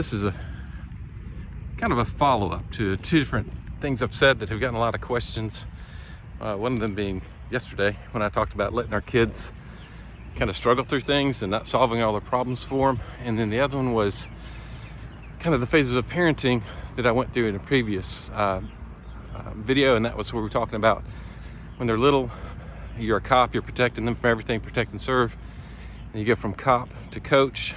This is a kind of a follow-up to two different things I've said that have gotten a lot of questions. One of them being yesterday when I talked about letting our kids kind of struggle through things and not solving all their problems for them. And then the other one was kind of the phases of parenting that I went through in a previous video, and that was where we're talking about when they're little, you're a cop, you're protecting them from everything, protect and serve. And you go from cop to coach,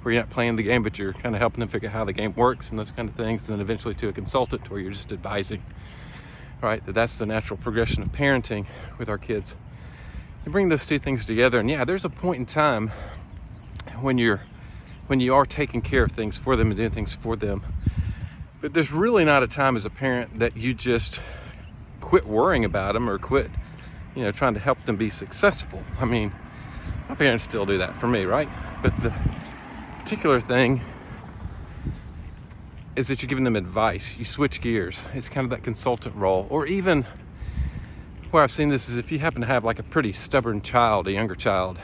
where you're not playing the game, but you're kind of helping them figure out how the game works and those kind of things. And then eventually to a consultant, where you're just advising, right? That's the natural progression of parenting with our kids. You bring those two things together, and yeah, there's a point in time when you are taking care of things for them and doing things for them. But there's really not a time as a parent that you just quit worrying about them or quit, trying to help them be successful. I mean, my parents still do that for me, right? But the particular thing is that you're giving them advice. You switch gears. It's kind of that consultant role. Or even where I've seen this is if you happen to have like a pretty stubborn child, a younger child,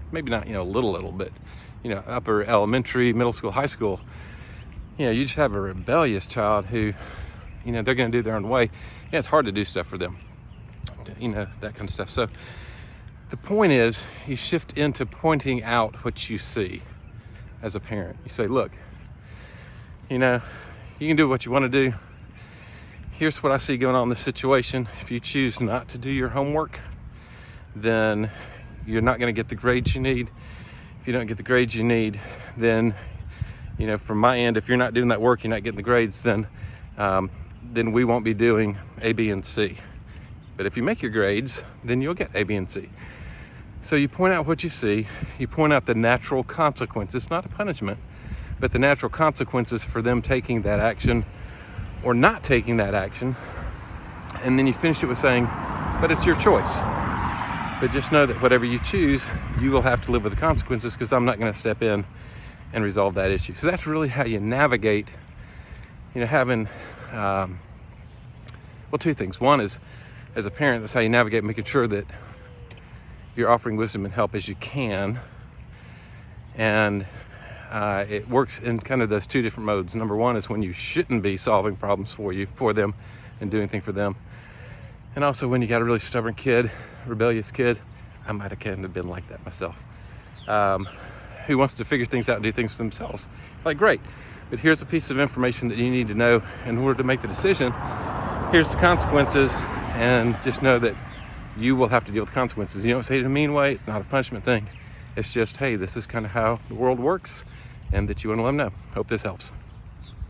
maybe not, little, but, upper elementary, middle school, high school, you just have a rebellious child who, they're going to do their own way. Yeah, it's hard to do stuff for them, that kind of stuff. So the point is, you shift into pointing out what you see as a parent. You say, look, you can do what you want to do. Here's what I see going on in this situation. If you choose not to do your homework, then you're not going to get the grades you need. If you don't get the grades you need, then, from my end, if you're not doing that work, you're not getting the grades, then we won't be doing A, B, and C. But if you make your grades, then you'll get A, B, and C. So you point out what you see. You point out the natural consequences, not a punishment, but the natural consequences for them taking that action or not taking that action. And then you finish it with saying, but it's your choice. But just know that whatever you choose, you will have to live with the consequences, because I'm not going to step in and resolve that issue. So that's really how you navigate, having, two things. One is, as a parent, that's how you navigate making sure that you're offering wisdom and help as you can. And it works in kind of those two different modes. Number one is when you shouldn't be solving problems for them and doing things for them. And also when you got a really stubborn kid, rebellious kid, I might have kind of been like that myself, who wants to figure things out and do things for themselves. Like, great, but here's a piece of information that you need to know in order to make the decision. Here's the consequences, and just know that you will have to deal with consequences. You don't say it in a mean way. It's not a punishment thing. It's just, hey, this is kind of how the world works, and that you want to let them know. Hope this helps.